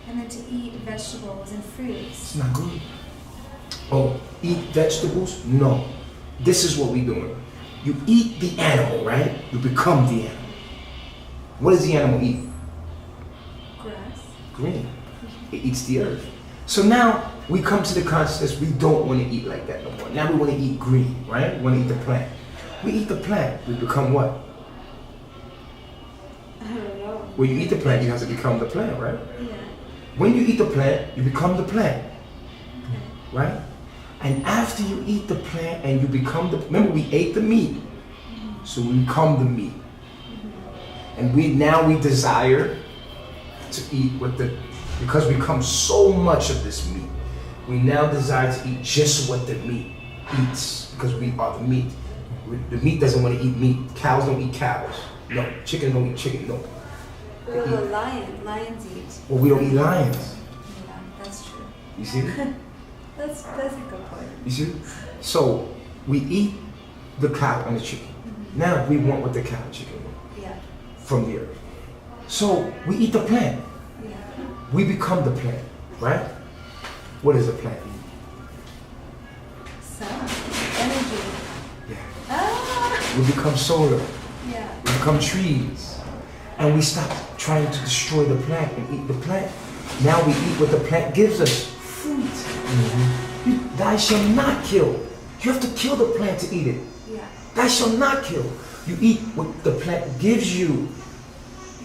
And then to eat vegetables and fruits. It's not good. Oh, eat vegetables? No. This is what we're doing. You eat the animal, right? You become the animal. What does the animal eat? Grass. Green. It eats the earth. So now we come to the consciousness we don't want to eat like that no more. Now we want to eat green, right? We want to eat the plant. We eat the plant, we become what? I don't know. When you eat the plant, you have to become the plant, right? Yeah. When you eat the plant, you become the plant, Okay. right? And after you eat the plant and you become the, remember we ate the meat, so we become the meat. And we desire to eat what the, because we become so much of this meat, we now desire to eat just what the meat eats, because we are the meat. The meat doesn't want to eat meat. Cows don't eat cows. No. Chicken don't eat chicken. No. Well, the lions eat. Well, we don't eat lions. Yeah, that's true. You see? That's a good point. You see? So we eat the cow and the chicken. Now we want what the cow and chicken want Yeah. from the earth. So we eat the plant. Yeah. We become the plant, right? What is a plant? Sun. Energy. Yeah. Ah! We become solar. Yeah. We become trees. And we stop trying to destroy the plant and eat the plant. Now we eat what the plant gives us. Fruit. Thou shall not kill. You have to kill the plant to eat it. Yeah. Thou shall not kill. You eat what the plant gives you.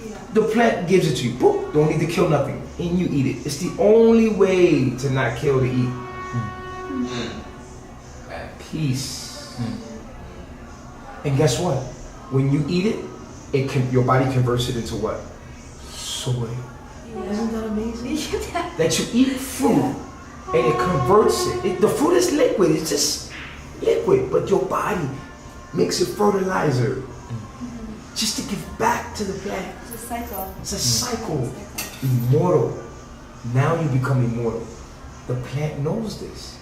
Yeah. The plant gives it to you. Boop. Don't need to kill nothing. And you eat it. It's the only way to not kill to eat. Peace. And guess what? When you eat it, your body converts it into what? Soy. Yeah. Isn't that amazing? Yeah. That you eat fruit and it converts it. The fruit is liquid. It's just liquid, but your body makes it fertilizer just to give back to the plant. It's a cycle. It's a cycle. Immortal. Now you become immortal. The plant knows this.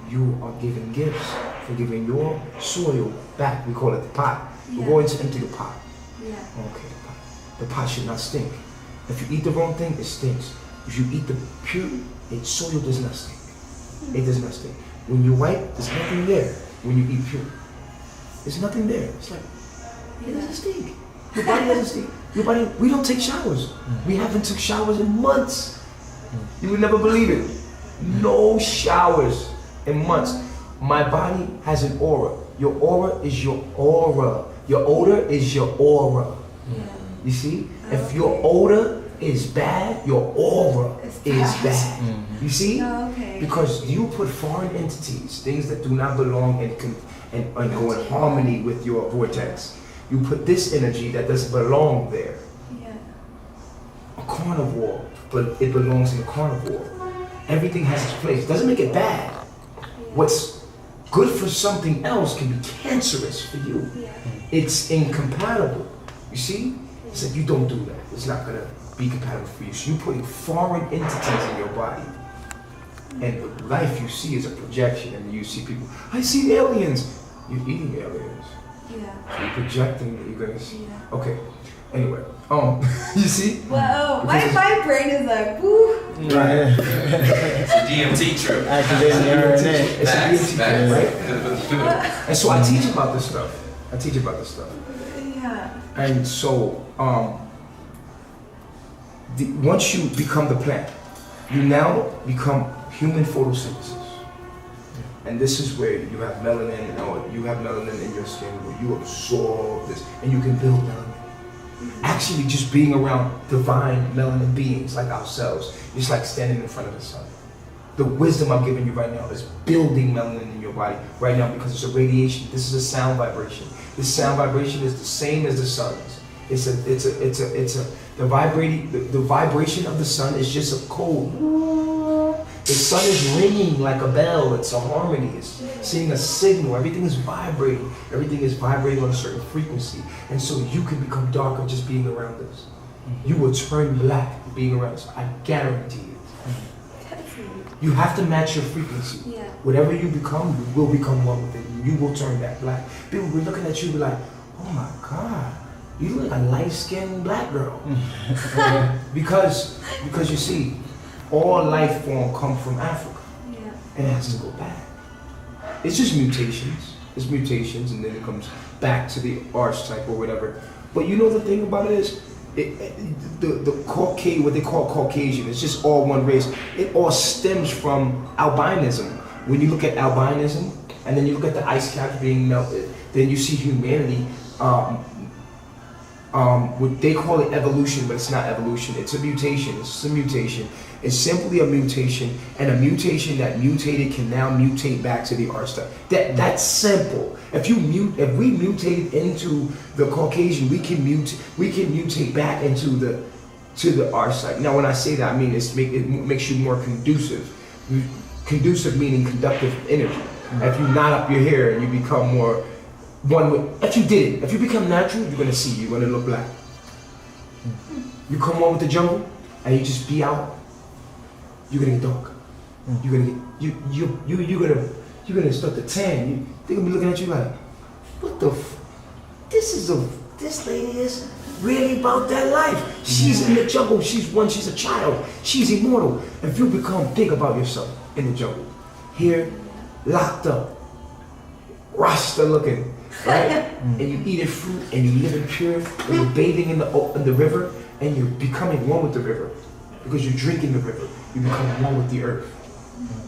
You are giving gifts for giving your soil back. We call it the pot. Yeah. We're going to empty the pot. Yeah. Okay, the pot. The pot should not stink. If you eat the wrong thing, it stinks. If you eat the pure, soil does not stink. It does not stink. When you wipe, there's nothing there. When you eat pure, there's nothing there. It's like, it doesn't stink. Your body doesn't stink. Your body, we don't take showers. We haven't took showers in months. You would never believe it. No showers in months. My body has an aura. Your aura is your aura. Your odor is your aura. Yeah. You see? If your odor is bad, your aura It's is bad. bad. You see? Oh, okay. Because you put foreign entities, things that do not belong and go in harmony with your vortex. You put this energy that doesn't belong there. Yeah. A carnivore, but it belongs in a carnivore. Everything has its place. It doesn't make it bad. What's good for something else can be cancerous for you. Yeah. It's incompatible. You see? It's like you don't do that. It's not gonna be compatible for you. So you're putting foreign entities in your body. And the life you see is a projection, and you see people, I see aliens. You're eating aliens. Yeah. So you're projecting that you're gonna see. Yeah. Okay. Anyway, you see? Whoa, Because my brain is like, woo. Right. It's a DMT trip. Activating the RNA. It's a DMT Facts. right? And so I teach about this stuff. Yeah. And so, once you become the plant, you now become human photosynthesis. And this is where you have melanin, or you have melanin in your skin, where you absorb this, and you can build melanin. Actually, just being around divine melanin beings like ourselves, it's like standing in front of the sun. The wisdom I'm giving you right now is building melanin in your body right now, because it's a radiation. This is a sound vibration. This sound vibration is the same as the sun's. The vibration of the sun is just a code. The sun is ringing like a bell. It's a harmony. It's seeing a signal. Everything is vibrating. Everything is vibrating on a certain frequency. And so you can become darker just being around this. You will turn black being around this. I guarantee it. You have to match your frequency. Yeah. Whatever you become, you will become one with it. You will turn that black. People will be looking at you be like, oh my God, you look like a light-skinned black girl. because you see, all life form come from Africa. Yeah. And it has to go back. It's just mutations. It's mutations, and then it comes back to the archetype or whatever. But you know the thing about it is, the Caucasian, what they call Caucasian, it's just all one race. It all stems from albinism. When you look at albinism, and then you look at the ice caps being melted, then you see humanity. What they call it evolution, but it's not evolution. It's a mutation. It's a mutation. It's simply a mutation, and a mutation that mutated can now mutate back to the archetype. That's simple. If we mutate into the Caucasian, we can mutate back into the archetype. Now, when I say that, I mean it makes you more conducive. Conducive meaning conductive energy. If you knot up your hair and you become more one with, if you become natural, you're gonna see, you're gonna look black. You come on with the jungle and you just be out, you're gonna get dark. You're gonna start to tan. They're gonna be looking at you like, what the this lady is really about that life. She's in the jungle, she's a child, she's immortal. If you become big about yourself in the jungle, here, locked up, Rasta looking, right? And you eat fruit and you live in pure, and you're bathing in the river, and you're becoming one with the river. Because you're drinking the river, you become one with the earth.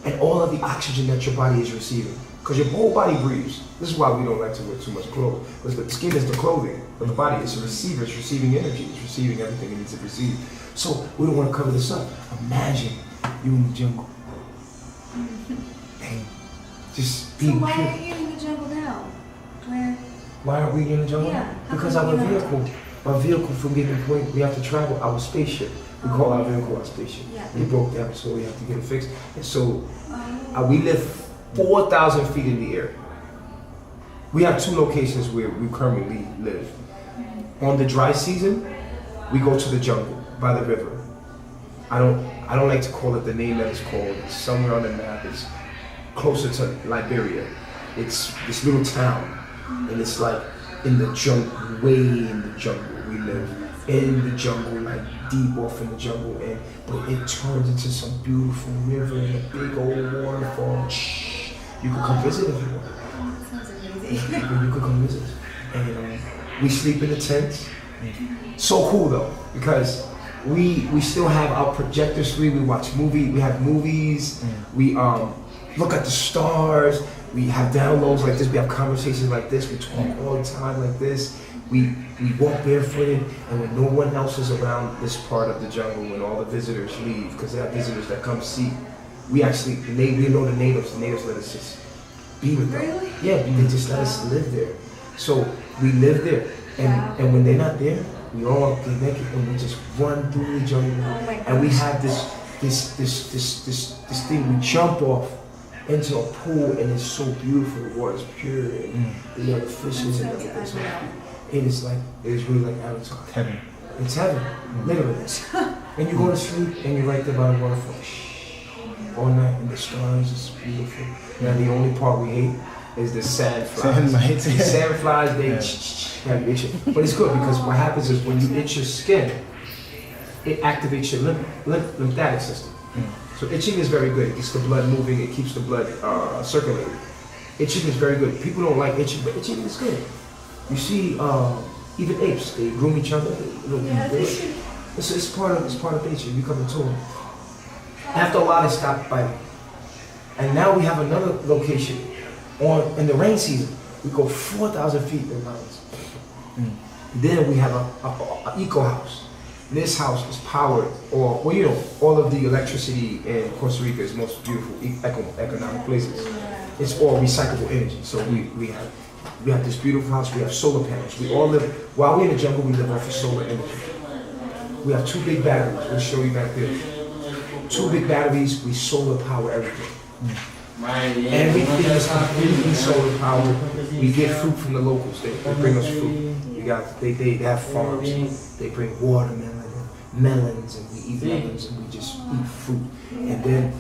And all of the oxygen that your body is receiving. Because your whole body breathes. This is why we don't like to wear too much clothes. Because the skin is the clothing, but the body is a receiver. It's receiving energy. It's receiving everything it needs to receive. So we don't want to cover this up. Imagine you in the jungle. And just being So why pure. are you in the jungle now? Why are we in the jungle? Yeah. Because How our come you're not? vehicle from given point, we have to travel, our spaceship. We call our vehicle our spaceship. Yeah. It broke down, so we have to get it fixed. And so we live 4,000 feet in the air. We have two locations where we currently live. On the dry season, we go to the jungle by the river. I don't like to call it the name that it's called. It's somewhere on the map. It's closer to Liberia. It's this little town, and it's like in the jungle, way in the jungle. We live in the jungle, like deep off in the jungle, but it turns into some beautiful river and a big old waterfall. You could come visit if you want. That sounds amazing. You could come visit. And we sleep in the tents. So cool though, because we still have our projector screen. We watch movies. We have movies. We look at the stars. We have downloads like this. We have conversations like this. We talk all the time like this. we walk barefooted, and when no one else is around this part of the jungle, when all the visitors leave, because there are visitors that come see, we actually, we know the natives let us just be with them. Really? Yeah, they just let us live there. So we live there, and when they're not there, we all get naked and we just run through the jungle, and we have this thing. We jump off into a pool, and it's so beautiful. The water's pure, and you know the fishes and everything. So it is really like Avatar. Heaven. It's heaven, literally. And you go to sleep, and you're right there by the waterfall, all night, and the stars is beautiful. Now the only part we hate is the sand flies. Sand mites. The sand flies, they have you itching. But it's good because what happens is when you itch your skin, it activates your lymphatic system. So itching is very good. It gets the blood moving. It keeps the blood circulating. Itching is very good. People don't like itching, but itching is good. You see, even apes, they groom each other. It's part of nature. You come into it. After a while, they stop biting. And now we have another location. In the rain season, we go 4,000 feet in the mountains. Then we have a eco house. This house is powered, all of the electricity in Costa Rica is most beautiful economic places. It's all recyclable energy. So we have this beautiful house. We have solar panels. We all live while we're in the jungle. We live off of solar energy. We have 2 big batteries. We'll show you back there. 2 big batteries. We solar power everything. Everything is completely solar powered. We get fruit from the locals. They bring us fruit. They have farms. They bring watermelon, melons, and we eat melons, and we just eat fruit. And then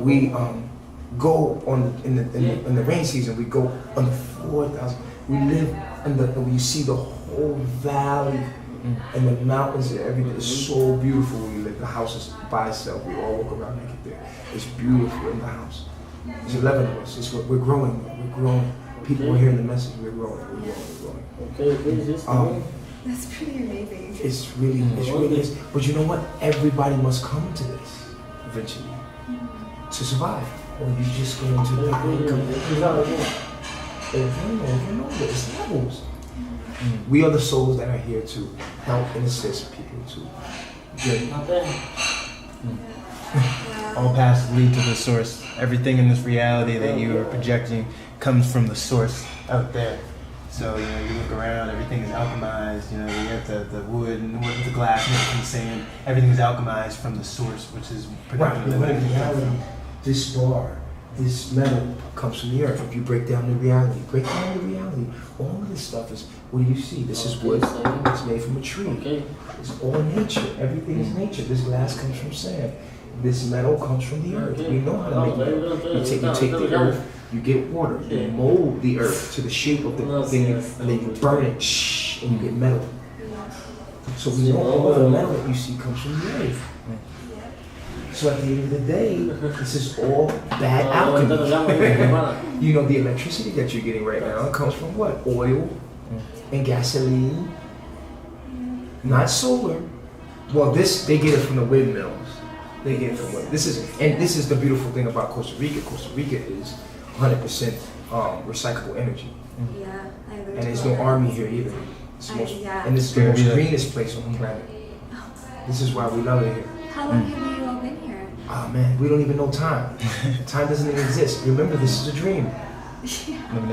we go in the rain season. We go on 4,000. We live and you see the whole valley and the mountains and everything is so beautiful where we live. The house is by itself. We all walk around naked there. It's beautiful in the house. There's 11 of us. We're growing. We're growing. People are hearing the message. We're growing. That's pretty amazing. It's really is. But you know what? Everybody must come to this eventually to survive. Or you just go into the it's levels. We are the souls that are here to help and assist people to get. All paths lead to the source. Everything in this reality that you are projecting comes from the source out there. So, you look around, everything is alchemized, you have the wood and the glass made from sand. Everything is alchemized from the source, which is Right, but in reality, this bar, this metal comes from the earth. If you break down the reality, all of this stuff is, what do you see? This is wood, it's made from a tree. It's all nature, everything is nature. This glass comes from sand. This metal comes from the earth. We know how to make metal. You take the earth, you get water, you mold the earth to the shape of the thing, and then you burn it, and you get metal. So we know all the metal that you see comes from the earth. So at the end of the day, this is all bad alchemy. The electricity that you're getting right now comes from what? Oil and gasoline, not solar. Well, they get it from the windmills. They get it from what? This is the beautiful thing about Costa Rica. Costa Rica is 100% recyclable energy. Yeah, I agree. And there's no army here either. And this is the most greenest place on the planet. This is why we love it here. How long have you all been here? Oh man, we don't even know time. Time doesn't even exist. Remember, this is a dream.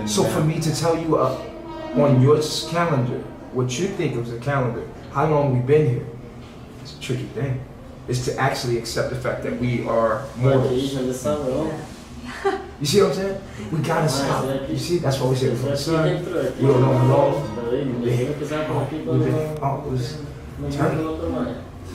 So for me to tell you on your calendar what you think of the calendar, how long we've been here, it's a tricky thing. Is to actually accept the fact that we are mortals. You see what I'm saying? We gotta stop. You see, that's why we say before the sun. We don't know how long. You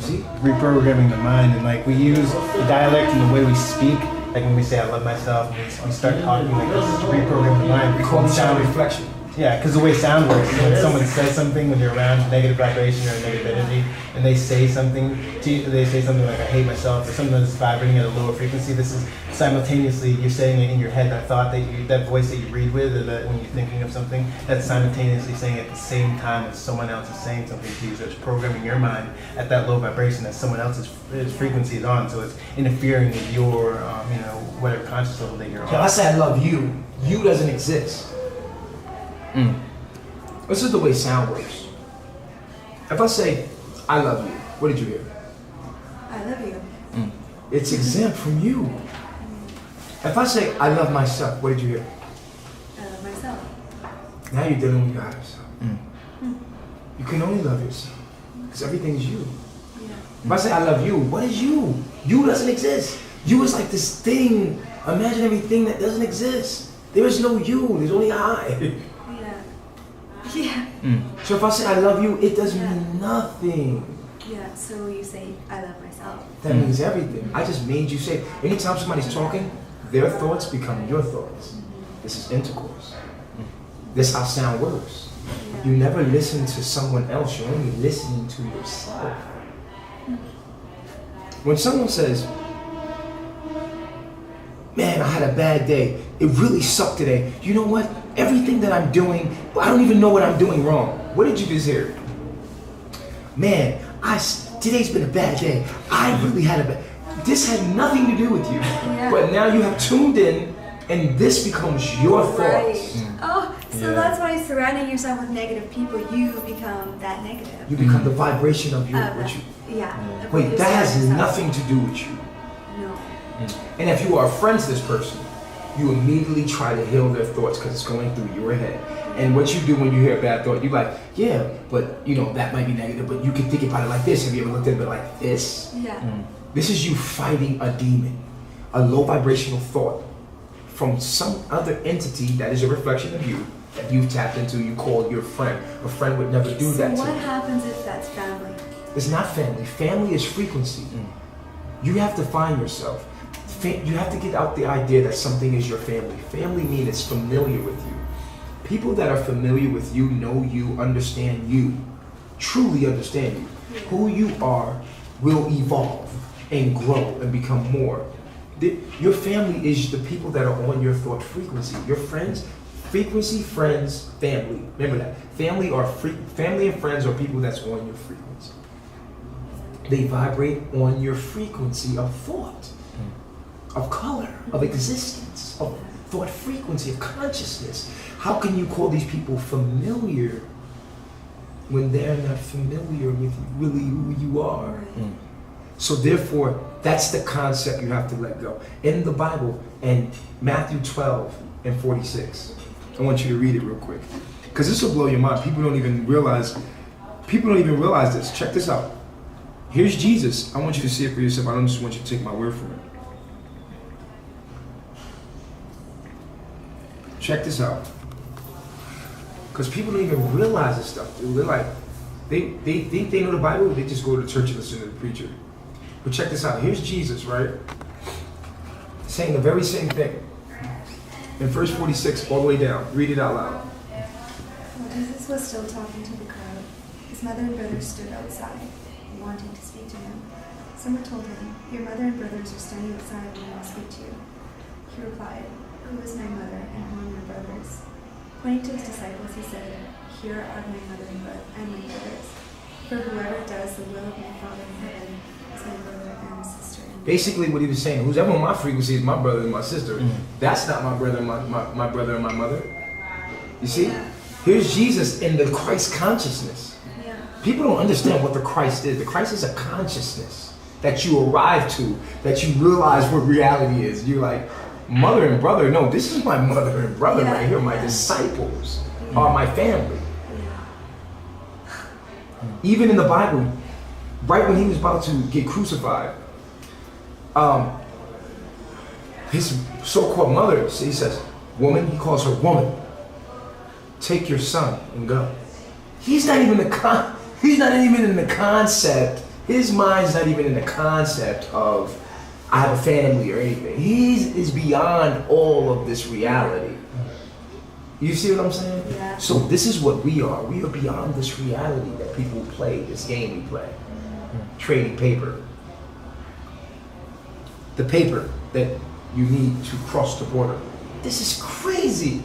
see? Reprogramming the mind, and we use the dialect and the way we speak. Like when we say I love myself, we start talking like this is to reprogram the mind. We call it sound reflection. Yeah, because the way sound works, when someone says something, when you're around negative vibration or negative energy, and they say something to you, they say something like I hate myself, or something that's vibrating at a lower frequency, this is simultaneously, you're saying it in your head, that thought that voice that you read with, or that when you're thinking of something, that's simultaneously saying at the same time as someone else is saying something to you. So it's programming your mind at that low vibration that someone else's frequency is on. So it's interfering with your, whatever conscious level that you're on. So I say I love you. You doesn't exist. This is the way sound works. If I say, I love you, what did you hear? I love you. It's exempt from you. If I say, I love myself, what did you hear? I love myself. Now you're dealing with your higher self. You can only love yourself because everything's you. Yeah. If I say, I love you, what is you? You doesn't exist. You is like this thing, imaginary thing that doesn't exist. There is no you, there's only I. Yeah. So if I say, I love you, it doesn't mean nothing. Yeah, so you say, I love myself. That means everything. I just made you say, anytime somebody's talking, their thoughts become your thoughts. This is intercourse. This is how sound works. Yeah. You never listen to someone else, you're only listening to yourself. When someone says, man, I had a bad day, it really sucked today. You know what? Everything that I'm doing, I don't even know what I'm doing wrong. What did you just hear? Man, today's been a bad day. I really had a bad. This had nothing to do with you. Yeah. But now you have tuned in and this becomes your thoughts. Right. Oh, so that's why surrounding yourself with negative people, you become that negative. You become the vibration of your, what you. Yeah. Wait, that has nothing to do with you. No. And if you are a friend to this person, you immediately try to heal their thoughts because it's going through your head. And what you do when you hear a bad thought, you're like, yeah, but you know, that might be negative, but you can think about it like this. Have you ever looked at it like this? Yeah. This is you fighting a demon, a low vibrational thought from some other entity that is a reflection of you that you've tapped into, you call your friend. A friend would never do that So to what you. happens if that's family? It's not family. Family is frequency. You have to find yourself. You have to get out the idea that something is your family. Family means it's familiar with you. People that are familiar with you know you, understand you, truly understand you. Who you are will evolve and grow and become more. Your family is the people that are on your thought frequency. Your friends, frequency, friends, family. Remember that. Family and friends are people that's on your frequency. They vibrate on your frequency of thought, of color, of existence, of thought frequency, of consciousness. How can you call these people familiar when they're not familiar with really who you are? So therefore, that's the concept you have to let go. In the Bible, in Matthew 12 and 46, I want you to read it real quick. Because this will blow your mind. People don't even realize this. Check this out. Here's Jesus. I want you to see it for yourself. I don't just want you to take my word for it. Check this out. Because people don't even realize this stuff. They're like, they think they know the Bible, they just go to church and listen to the preacher. But check this out. Here's Jesus, right? Saying the very same thing. In verse 46, all the way down. Read it out loud. While Jesus was still talking to the crowd, his mother and brothers stood outside, wanting to speak to him. Someone told him, "Your mother and brothers are standing outside wanting to speak to you." He replied, "Who is my mother and who are my brothers?" Pointing to his disciples, he said, "Here are my mother and my brothers. For whoever does the will of my Father in heaven is my brother and sister." Basically what he was saying, who's ever on my frequency is my brother and my sister. That's not my brother and my brother and my mother. You see? Here's Jesus in the Christ consciousness. Yeah. People don't understand what the Christ is. The Christ is a consciousness that you arrive to, that you realize what reality is. You're like, mother and brother, no, this is my mother and brother right here. My disciples are my family. Even in the Bible, right when he was about to get crucified, his so-called mother, he says, woman, he calls her woman, take your son and go. He's not even in the concept. His mind's not even in the concept of I have a family or anything. He is beyond all of this reality. You see what I'm saying? Yeah. So this is what we are. We are beyond this reality that people play, this game we play. Trading paper. The paper that you need to cross the border. This is crazy.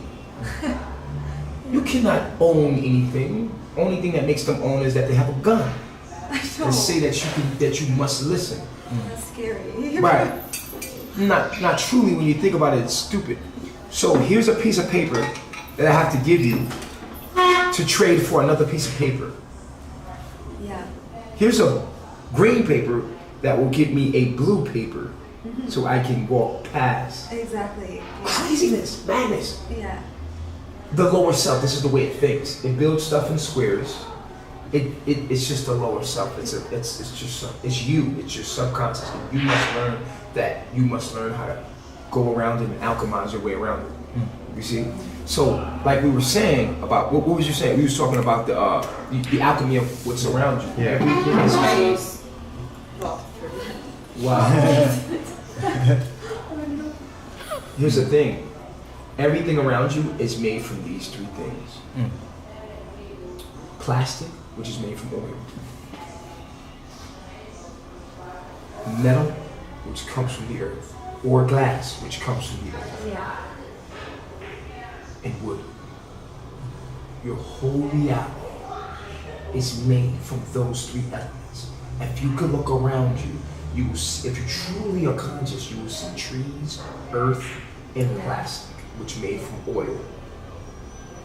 You cannot own anything. Only thing that makes them own is that they have a gun. I know. They say that you must listen. That's scary. Right. Not truly when you think about it, it's stupid. So here's a piece of paper that I have to give you to trade for another piece of paper. here's a green paper that will give me a blue paper so I can walk past. Exactly. Craziness, madness. Yeah. The lower self, this is the way it thinks. It builds stuff in squares. It's just the lower self. It's you. It's your subconscious. You must learn that. You must learn how to go around it and alchemize your way around it. You see? So, like we were saying about what was you saying? We was talking about the alchemy of what's around you. Yeah. Everything is made. Wow. Here's the thing. Everything around you is made from these three things. Plastic, which is made from oil. Metal, which comes from the earth. Or glass, which comes from the earth. Yeah. And wood. Your whole reality is made from those three elements. If you could look around you, you will see, if you truly are conscious, you will see trees, earth, and plastic, which made from oil.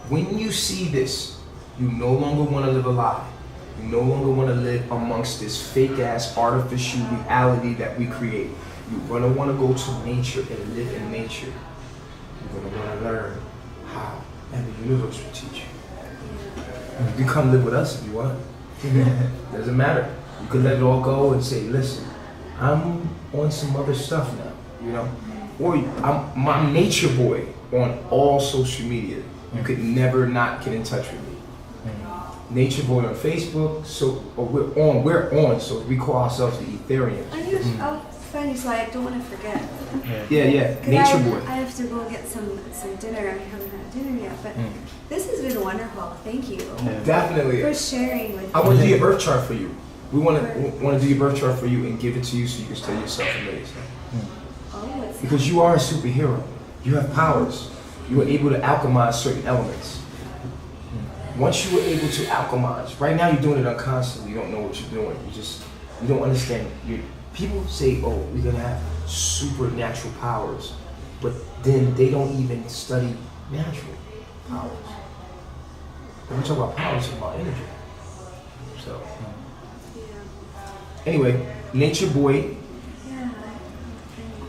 When you see this, you no longer want to live a lie. You no longer want to live amongst this fake-ass artificial reality that we create. You're going to want to go to nature and live in nature. You're going to want to learn how, and the universe will teach you. You can come live with us if you want. Doesn't matter. You can let it all go and say, listen, I'm on some other stuff now, you know? Or I'm Natureboy on all social media. You could never not get in touch with me. Natureboy on Facebook, we're on, so we call ourselves the Ethereums. I'll find you so I don't want to forget. Yeah, 'Cause Natureboy. I have to go get some dinner. I haven't had dinner yet, but this has been wonderful. Thank you Definitely. for sharing with me. I want to do your birth chart for you. We want to do your birth chart for you and give it to you so you can study yourself and know yourself. Oh, it's Because you are a superhero. You have powers. You are able to alchemize certain elements. Once you were able to alchemize, right now you're doing it unconsciously. You don't know what you're doing. You don't understand. People say, oh, we're going to have supernatural powers. But then they don't even study natural powers. When we talk about powers, it's about energy. So, anyway, Natureboy. yeah.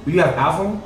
Do you have iPhone?